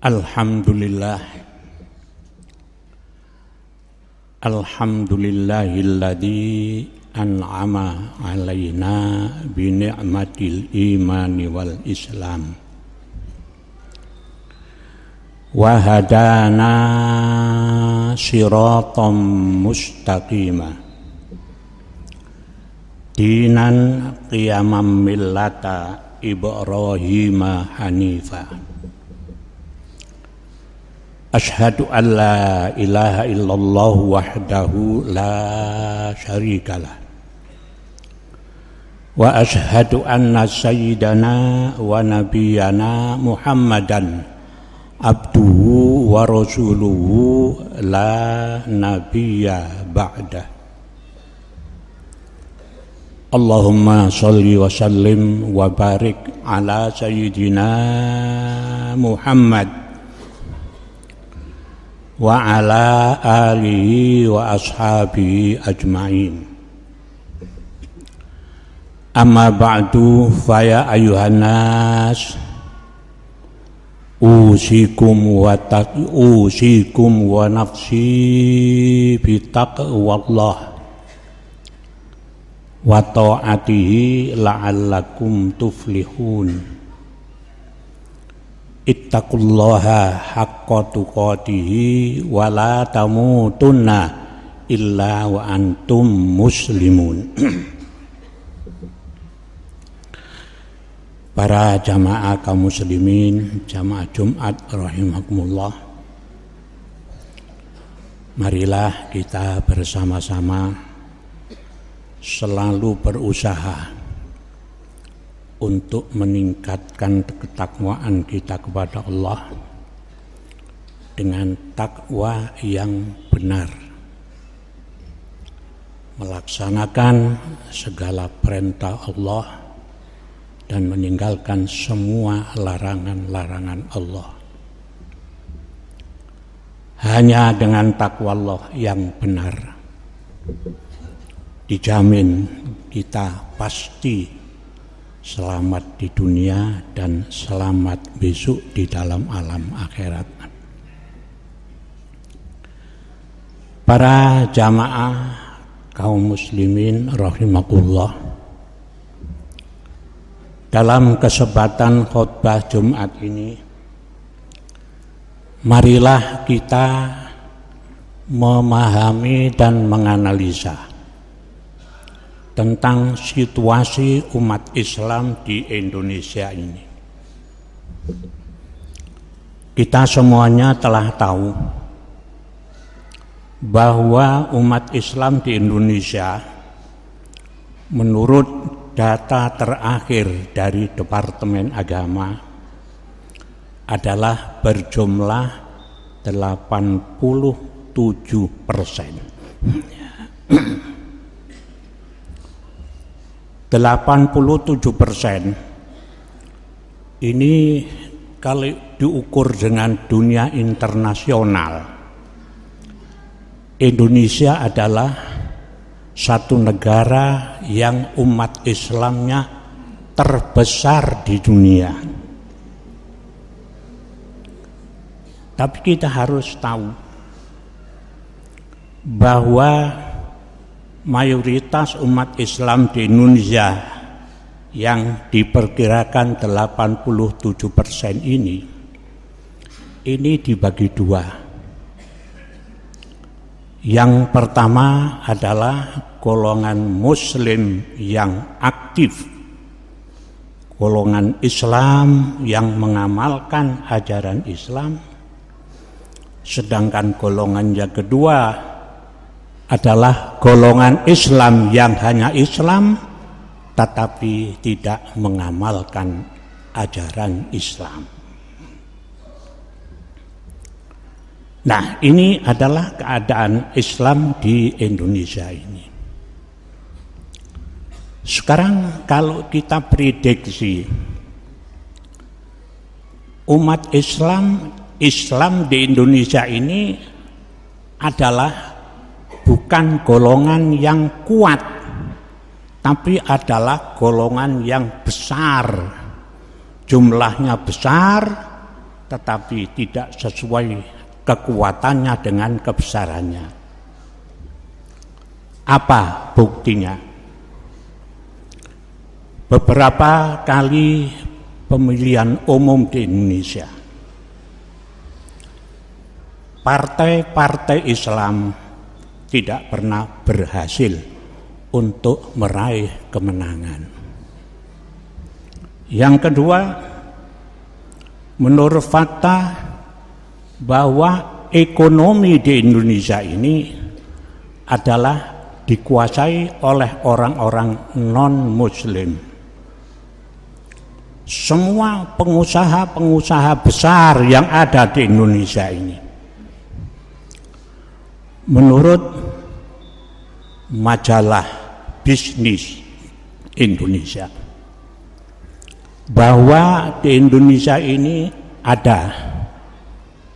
Alhamdulillah. Alhamdulillahilladzi an'ama alaina bi ni'matil imani wal islam wa hadana siratam mustaqima dinan qiyamam millata Ibrahima hanifa. Asyhadu an la ilaha illallah wahdahu la syarikalah wa asyhadu anna sayyidana wa nabiyyana Muhammadan abduhu wa rasuluhu la nabiyya ba'dah. Allahumma sholli wa sallim wa barik ala sayyidina Muhammad wa ala alihi wa ashabihi ajma'in. Amma ba'du, faya ayuhan nas, usikum wa nafsi bitaqwallah wa ta'atihi la'allakum tuflihun. Ittaqullaha haqqa tuqatihi wa la tamutunna illa wa antum muslimun. Para jamaah kaum muslimin, jamaah Jumat rahimakumullah, marilah kita bersama-sama selalu berusaha untuk meningkatkan ketakwaan kita kepada Allah dengan takwa yang benar, melaksanakan segala perintah Allah dan meninggalkan semua larangan-larangan Allah. Hanya dengan takwa Allah yang benar dijamin kita pasti selamat di dunia dan selamat besok di dalam alam akhirat. Para jamaah kaum muslimin rahimakumullah, dalam kesempatan khutbah Jumat ini, marilah kita memahami dan menganalisa tentang situasi umat Islam di Indonesia ini. Kita semuanya telah tahu bahwa umat Islam di Indonesia menurut data terakhir dari Departemen Agama adalah berjumlah 87%. 87% ini kalau diukur dengan dunia internasional, Indonesia adalah satu negara yang umat Islamnya terbesar di dunia. Tapi kita harus tahu bahwa mayoritas umat Islam di Indonesia yang diperkirakan 87% ini dibagi dua. Yang pertama adalah golongan Muslim yang aktif, golongan Islam yang mengamalkan ajaran Islam. Sedangkan golongan yang kedua adalah golongan Islam yang hanya Islam tetapi tidak mengamalkan ajaran Islam. Nah, ini adalah keadaan Islam di Indonesia ini. Sekarang kalau kita prediksi umat Islam di Indonesia ini adalah bukan golongan yang kuat, tapi adalah golongan yang besar, jumlahnya besar, tetapi tidak sesuai kekuatannya dengan kebesarannya. Apa buktinya? Beberapa kali pemilihan umum di Indonesia, partai-partai Islam tidak pernah berhasil untuk meraih kemenangan. Yang kedua, menurut fakta bahwa ekonomi di Indonesia ini adalah dikuasai oleh orang-orang non-Muslim. Semua pengusaha-pengusaha besar yang ada di Indonesia ini, menurut majalah Bisnis Indonesia, bahwa di Indonesia ini ada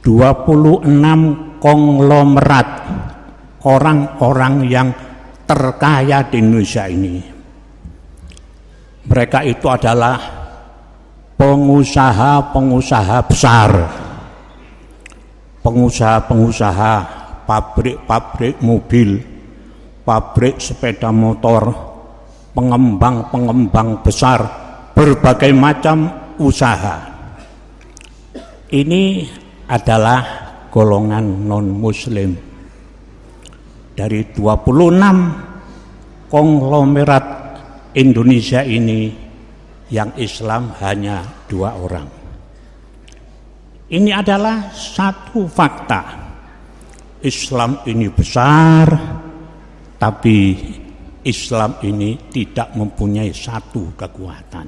26 konglomerat orang-orang yang terkaya di Indonesia ini. Mereka itu adalah pengusaha-pengusaha besar, pengusaha-pengusaha pabrik-pabrik mobil, pabrik sepeda motor, pengembang-pengembang besar, berbagai macam usaha. Ini adalah golongan non-Muslim. Dari 26 konglomerat Indonesia ini, yang Islam hanya 2 orang. Ini adalah satu fakta. Islam ini besar, tapi Islam ini tidak mempunyai satu kekuatan.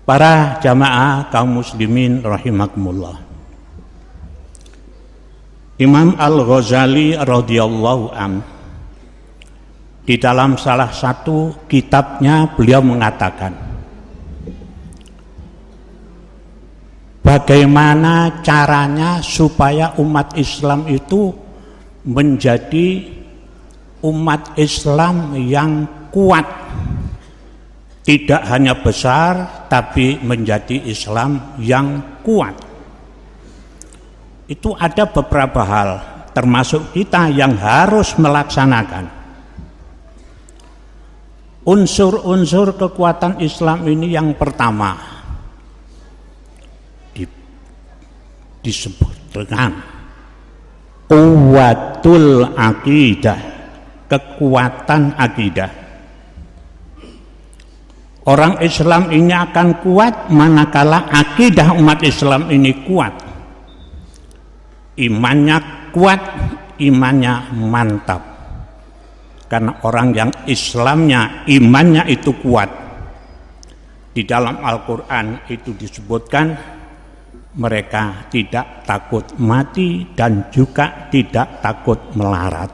Para jamaah kaum muslimin rahimakumullah, Imam Al-Ghazali radhiyallahu anhu di dalam salah satu kitabnya beliau mengatakan, bagaimana caranya supaya umat Islam itu menjadi umat Islam yang kuat, tidak hanya besar tapi menjadi Islam yang kuat. Itu ada beberapa hal, termasuk kita yang harus melaksanakan. Unsur-unsur kekuatan Islam ini yang pertama disebut dengan quwwatul aqidah, kekuatan akidah. Orang Islam ini akan kuat manakala akidah umat Islam ini kuat, imannya kuat, imannya mantap. Karena orang yang Islamnya, imannya itu kuat, di dalam Al-Quran itu disebutkan mereka tidak takut mati dan juga tidak takut melarat.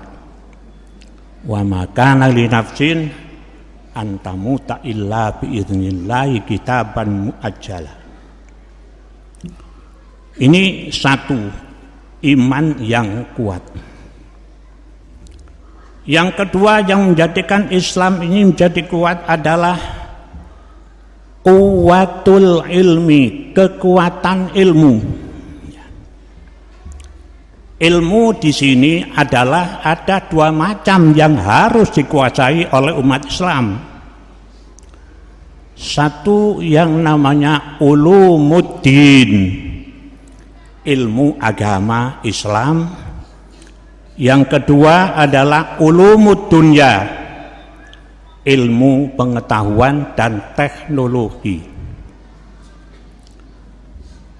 Wa ma kana li nafsin an tamuta illa bi idznillah kitaban muajjala. Ini satu, iman yang kuat. Yang kedua yang menjadikan Islam ini menjadi kuat adalah quwwatul ilmi, kekuatan ilmu. Ilmu di sini adalah ada 2 macam yang harus dikuasai oleh umat Islam. Satu yang namanya ulumuddin, ilmu agama Islam. Yang kedua adalah ulumud dunya, ilmu pengetahuan dan teknologi.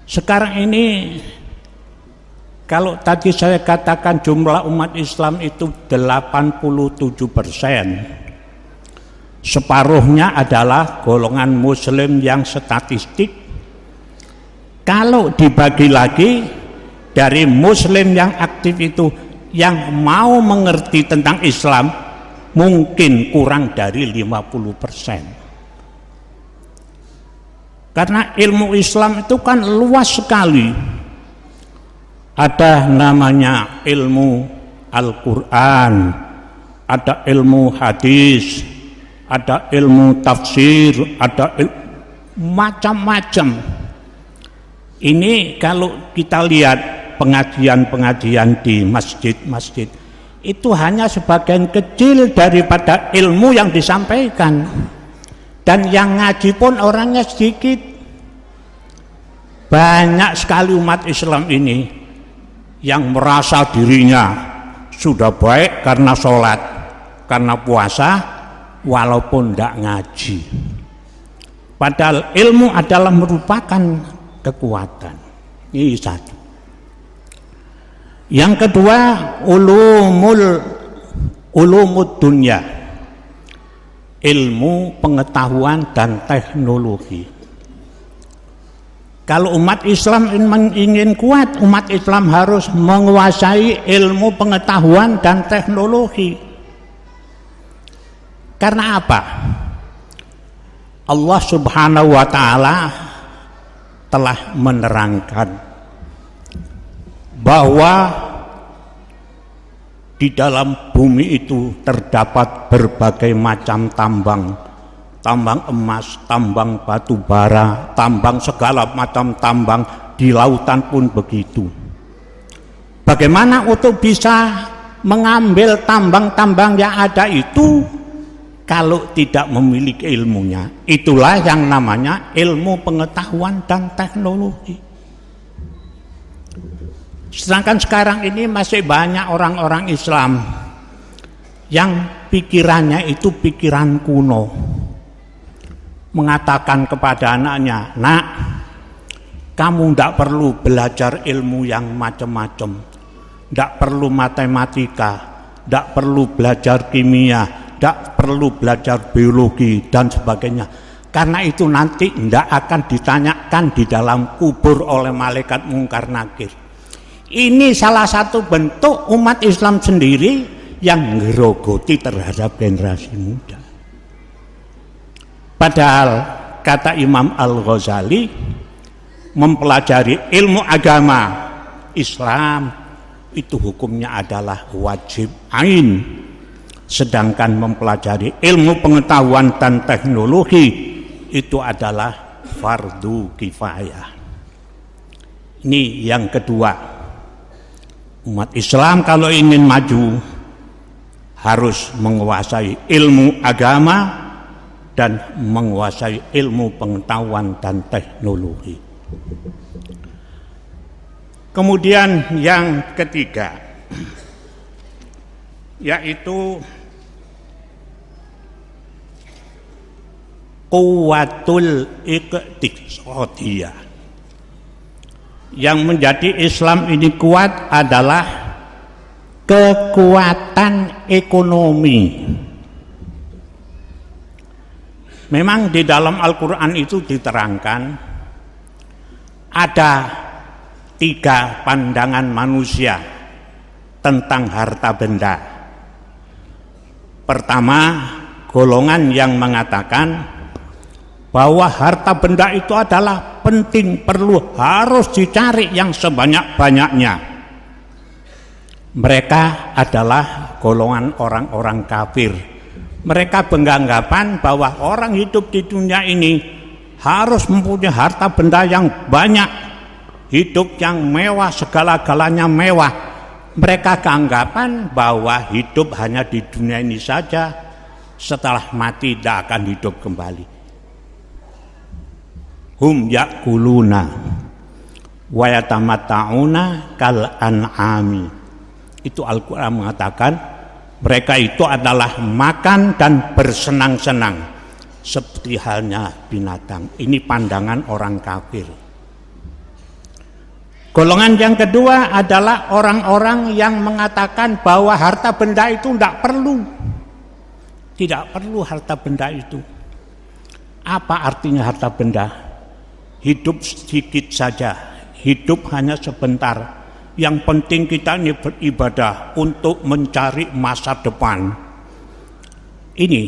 Sekarang ini kalau tadi saya katakan jumlah umat Islam itu 87%, separuhnya adalah golongan Muslim yang statistik. Kalau dibagi lagi dari Muslim yang aktif itu, yang mau mengerti tentang Islam mungkin kurang dari 50%. Karena ilmu Islam itu kan luas sekali. Ada namanya ilmu Al-Quran, ada ilmu hadis, ada ilmu tafsir, ada macam-macam. Ini kalau kita lihat pengajian-pengajian di masjid-masjid, itu hanya sebagian kecil daripada ilmu yang disampaikan, dan yang ngaji pun orangnya sedikit. Banyak sekali umat Islam ini yang merasa dirinya sudah baik karena sholat, karena puasa, walaupun tidak ngaji. Padahal ilmu adalah merupakan kekuatan. Ini satu. Yang kedua, ulumud dunya, ilmu pengetahuan dan teknologi. Kalau umat Islam ingin kuat, umat Islam harus menguasai ilmu pengetahuan dan teknologi. Karena apa? Allah Subhanahu wa ta'ala telah menerangkan bahwa di dalam bumi itu terdapat berbagai macam tambang, tambang emas, tambang batu bara, tambang segala macam tambang, di lautan pun begitu. Bagaimana untuk bisa mengambil tambang-tambang yang ada itu kalau tidak memiliki ilmunya? Itulah yang namanya ilmu pengetahuan dan teknologi. Sedangkan sekarang ini masih banyak orang-orang Islam yang pikirannya itu pikiran kuno, mengatakan kepada anaknya, "Nak, kamu tidak perlu belajar ilmu yang macam-macam, tidak perlu matematika, tidak perlu belajar kimia, tidak perlu belajar biologi dan sebagainya, karena itu nanti tidak akan ditanyakan di dalam kubur oleh malaikat mungkar nakir." Ini salah satu bentuk umat Islam sendiri yang ngerogoti terhadap generasi muda. Padahal kata Imam Al-Ghazali, mempelajari ilmu agama Islam itu hukumnya adalah wajib ain, sedangkan mempelajari ilmu pengetahuan dan teknologi itu adalah fardu kifayah. Ini yang kedua. Umat Islam kalau ingin maju harus menguasai ilmu agama dan menguasai ilmu pengetahuan dan teknologi. Kemudian yang ketiga, yaitu quwwatul iqtisadiyah. Yang menjadi Islam ini kuat adalah kekuatan ekonomi. Memang di dalam Al-Quran itu diterangkan ada 3 pandangan manusia tentang harta benda. Pertama, golongan yang mengatakan bahwa harta benda itu adalah penting, perlu, harus dicari yang sebanyak-banyaknya. Mereka adalah golongan orang-orang kafir. Mereka beranggapan bahwa orang hidup di dunia ini harus mempunyai harta benda yang banyak, hidup yang mewah, segala-galanya mewah. Mereka beranggapan bahwa hidup hanya di dunia ini saja, setelah mati tidak akan hidup kembali. Hum yakuluna wa yatamatta'una kal an'ami. Itu Al-Quran mengatakan mereka itu adalah makan dan bersenang-senang seperti halnya binatang. Ini pandangan orang kafir. Golongan yang kedua adalah orang-orang yang mengatakan bahwa harta benda itu tidak perlu. Tidak perlu harta benda itu. Apa artinya harta benda? Hidup sedikit saja, hidup hanya sebentar. Yang penting kita ini beribadah untuk mencari masa depan. Ini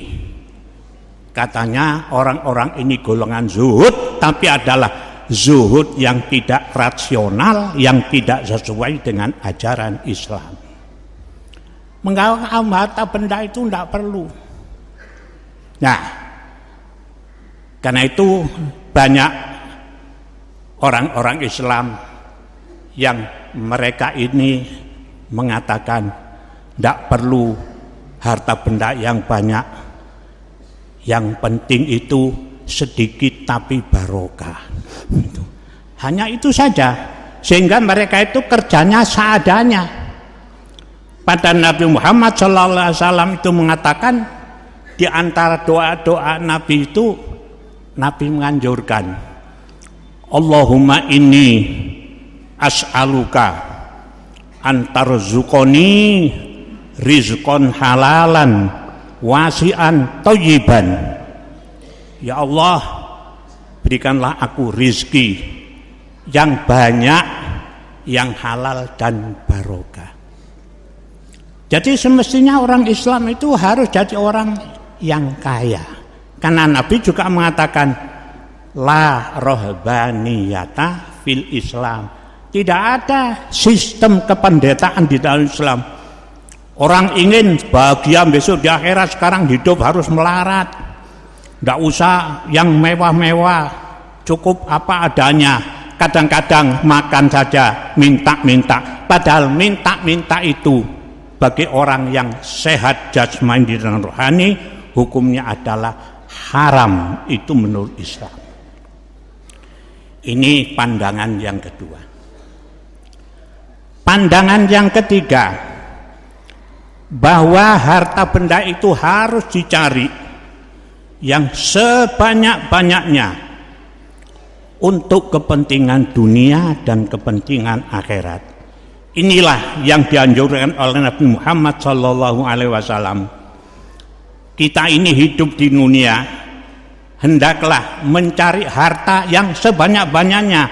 katanya orang-orang ini golongan zuhud, tapi adalah zuhud yang tidak rasional, yang tidak sesuai dengan ajaran Islam. Menganggap harta benda itu tidak perlu. Nah, karena itu banyak orang-orang Islam yang mereka ini mengatakan tidak perlu harta benda yang banyak, yang penting itu sedikit tapi barokah. Hanya itu saja, sehingga mereka itu kerjanya seadanya. Pada Nabi Muhammad SAW itu mengatakan, di antara doa-doa Nabi itu, Nabi menganjurkan, Allahumma inni as'aluka antarzuqoni rizqan halalan wasi'an thayyiban. Ya Allah, berikanlah aku rizki yang banyak, yang halal dan barokah. Jadi semestinya orang Islam itu harus jadi orang yang kaya. Karena Nabi juga mengatakan la rohbaniyata fil Islam. Tidak ada sistem kependetaan di dalam Islam. Orang ingin bahagia besok di akhirat, sekarang hidup harus melarat. Tidak usah yang mewah-mewah, cukup apa adanya. Kadang-kadang makan saja minta-minta. Padahal minta-minta itu bagi orang yang sehat jasmani dan rohani, hukumnya adalah haram. Itu menurut Islam. Ini pandangan yang kedua. Pandangan yang ketiga, bahwa harta benda itu harus dicari yang sebanyak-banyaknya untuk kepentingan dunia dan kepentingan akhirat. Inilah yang dianjurkan oleh Nabi Muhammad SAW. Kita ini hidup di dunia, hendaklah mencari harta yang sebanyak-banyaknya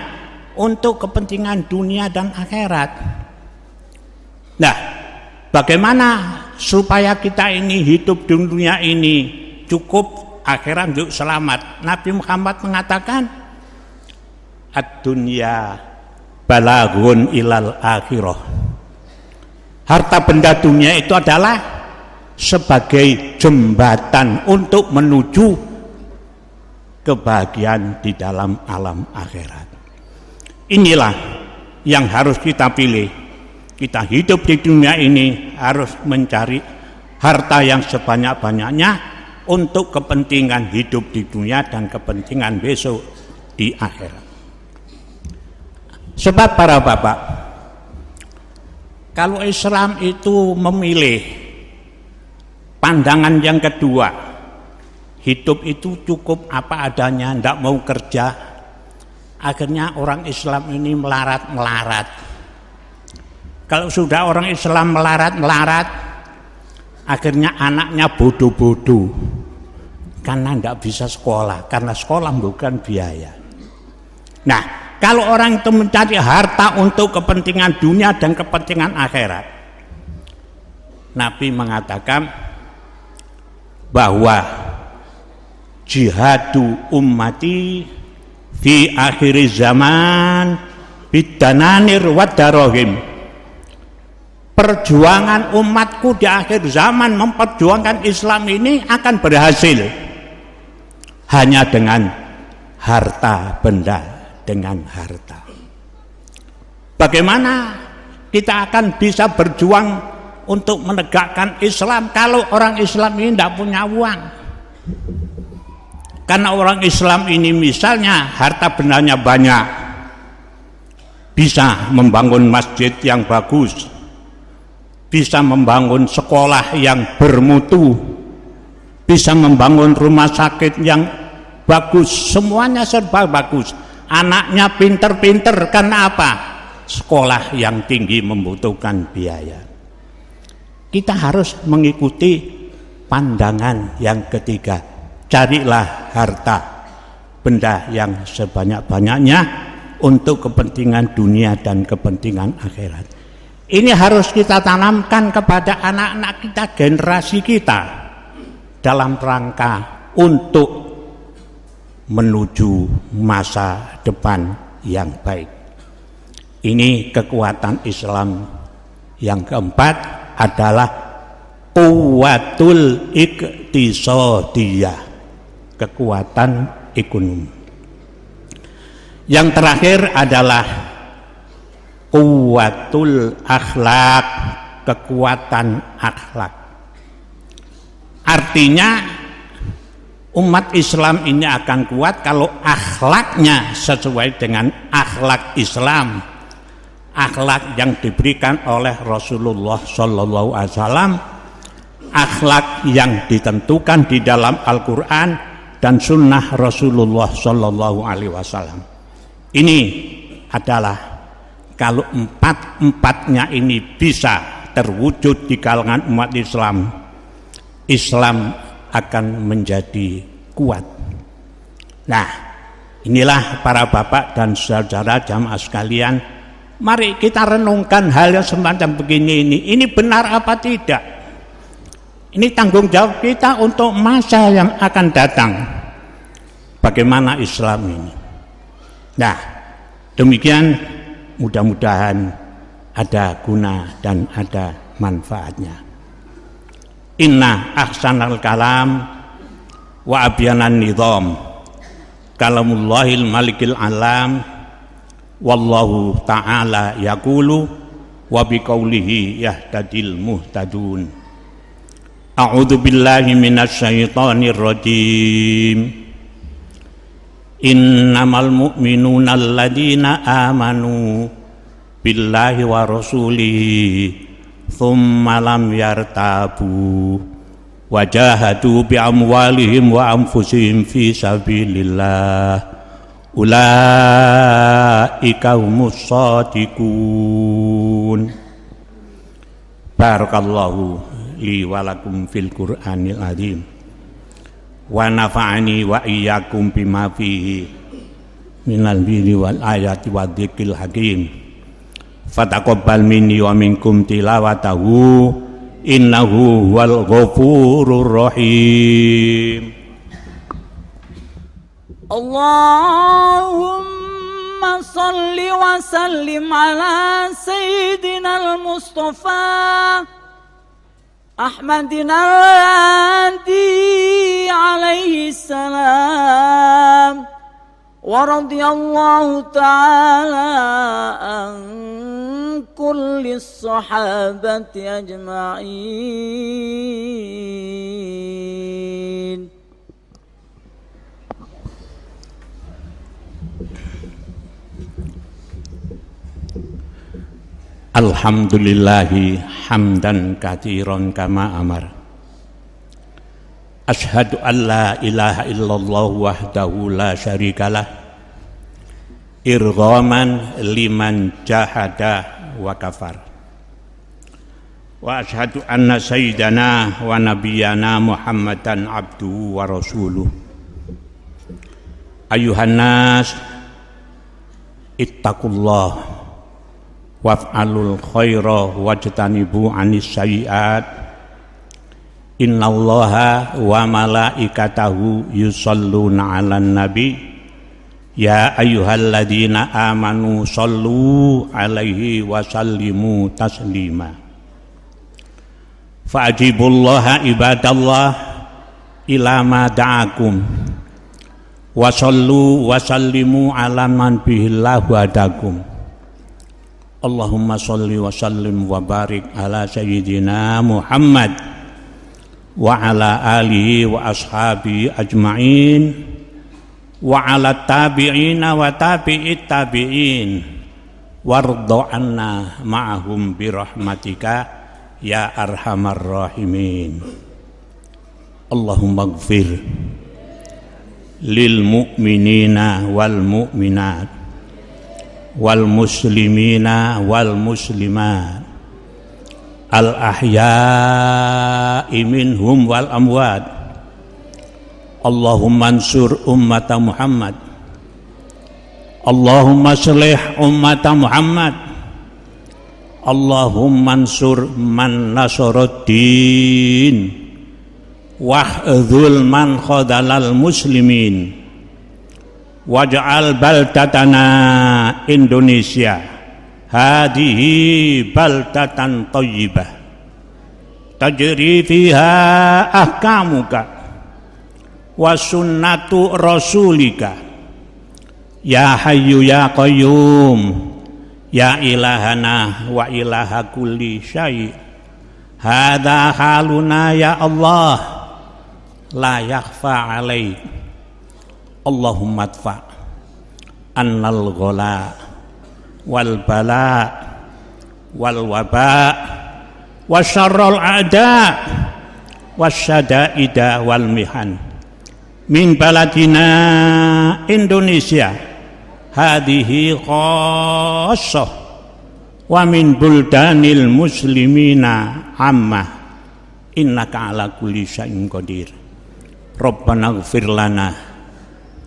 untuk kepentingan dunia dan akhirat. Nah, bagaimana supaya kita ini hidup di dunia ini cukup, akhirat juga selamat? Nabi Muhammad mengatakan, ad-dunya balaghun ilal akhirah. Harta benda dunia itu adalah sebagai jembatan untuk menuju kebahagiaan di dalam alam akhirat. Inilah yang harus kita pilih. Kita hidup di dunia ini harus mencari harta yang sebanyak-banyaknya untuk kepentingan hidup di dunia dan kepentingan besok di akhirat. Sebab para bapak, kalau Islam itu memilih pandangan yang kedua, hidup itu cukup apa adanya, tidak mau kerja, akhirnya orang Islam ini melarat-melarat. Kalau sudah orang Islam melarat-melarat, akhirnya anaknya bodoh-bodoh karena tidak bisa sekolah, karena sekolah bukan biaya. Nah, kalau orang itu mencari harta untuk kepentingan dunia dan kepentingan akhirat, Nabi mengatakan bahwa jihadu ummati fi akhir zaman bidananir wadarohim. Perjuangan umatku di akhir zaman memperjuangkan Islam ini akan berhasil hanya dengan harta benda, dengan harta. Bagaimana kita akan bisa berjuang untuk menegakkan Islam kalau orang Islam ini tidak punya uang? Karena orang Islam ini misalnya harta bendanya banyak, bisa membangun masjid yang bagus, bisa membangun sekolah yang bermutu, bisa membangun rumah sakit yang bagus, semuanya serba bagus. Anaknya pinter-pinter, karena apa? Sekolah yang tinggi membutuhkan biaya. Kita harus mengikuti pandangan yang ketiga. Carilah harta benda yang sebanyak-banyaknya untuk kepentingan dunia dan kepentingan akhirat. Ini harus kita tanamkan kepada anak-anak kita, generasi kita, dalam rangka untuk menuju masa depan yang baik. Ini kekuatan Islam. Yang keempat adalah quwwatul iqtisadiyah, kekuatan ekonomi. Yang terakhir adalah kuwatul akhlak, kekuatan akhlak. Artinya umat Islam ini akan kuat kalau akhlaknya sesuai dengan akhlak Islam, akhlak yang diberikan oleh Rasulullah Sallallahu Alaihi Wasallam, akhlak yang ditentukan di dalam Al-Quran dan Sunnah Rasulullah Sallallahu Alaihi Wasallam. Ini adalah kalau empat-empatnya ini bisa terwujud di kalangan umat Islam, Islam akan menjadi kuat. Nah, inilah para bapak dan saudara jamaah sekalian, mari kita renungkan hal yang semacam begini ini. Ini benar apa tidak? Ini tanggung jawab kita untuk masa yang akan datang. Bagaimana Islam ini? Nah, demikian, mudah-mudahan ada guna dan ada manfaatnya. Inna ahsanal kalam wa abyanan nizam kalamullahil malikil alam wallahu ta'ala yaqulu wa biqaulihi yahtadil muhtadun. A'udzu billahi minasy syaithanir rajim. Innamal mu'minuna alladzina amanu billahi wa rasulihi thumma lam yartabu wajahadu bi amwalihim wa anfusihim fi sabilillah ulaika humus shadiqun. Barakallahu li wa lakum fil Qur'anil azim wa nafa'ani wa iyyakum bima fihi minal birri wal ayati wadh-dhikril hakim. Fataqabbal minni wa minkum tilawatahu innahu wal ghafurur rahim. Allahumma salli wa sallim ala sayyidina al-Mustafa Ahmadina al-Hadi alaihi salam wa radiyallahu ta'ala an kulli sahabati ajma'in. Alhamdulillahi hamdan katsiran kama amar. Asyhadu an la ilaha illallah wahdahu la syarikalah irghaman liman jahada wa kafar. Wa asyhadu anna sayyidana wa nabiyyana Muhammadan abduhu wa rasuluh. Ayuhan nas ittaqullah waf'alul khaira wajtanibu anis sayyi'at. Innallaha wa malaikatahu yusholluna 'alan nabi ya ayyuhalladzina amanu shollu 'alaihi wa sallimu taslima. Fa'ajibullaha ibadallah ila ma da'akum wa shollu wa sallimu 'ala man bihillahu hadakum. Allahumma sholli wa sallim wa barik ala sayyidina Muhammad wa ala alihi wa ashabihi ajma'in wa ala tabi'ina wa tabi'it tabi'in warda anna ma'ahum birahmatika ya arhamar rahimin. Allahumma ighfir lil mu'minina wal mu'minat wal muslimina wal muslimat al ahya'i minhum wal amwat. Allahumma ansur ummata Muhammad. Allahumma shlih ummata Muhammad. Allahumma ansur man nasruddin wahdhul man khadalal muslimin. Waj'al baldatana Indonesia hadihi baldatan thayyibah tajri fiha ahkamuka wa sunnatu rasulika Ya Hayyu ya Qayyum, ya ilahana wa ilaha kulli syai'. Hadza haluna ya Allah, la yakhfa alaik. Allahumma adfa annal ghala wal bala wal waba wasyarrul a'da wasyada'ida wal mihan min baladina Indonesia hadhihi khassah wa min buldanil muslimina ammah innaka ala kulli syai'in qadir. Rabbana ighfir lana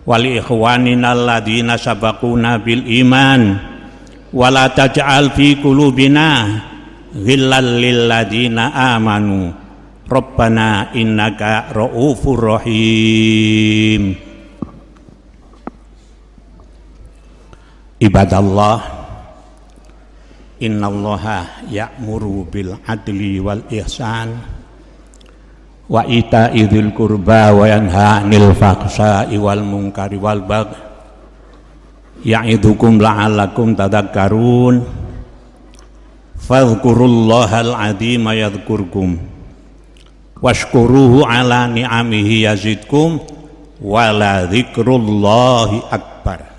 wa li ikhwanina alladziina sabaquna bil iman wa la taj'al fi qulubina ghillal lil ladzina amanu Rabbana innaka ra'ufur rahim. Ibadallah, innallaha ya'muru bil adli wal ihsan wa ita'i dzil qurba wa yanha 'anil fahsya'i wal munkari wal baghi ya'idukum la'allakum tadhakkarun. Fadhkurullahal 'azima yadhkurkum washkuruhu ala ni'amihi yazidkum wala dzikrullahi akbar.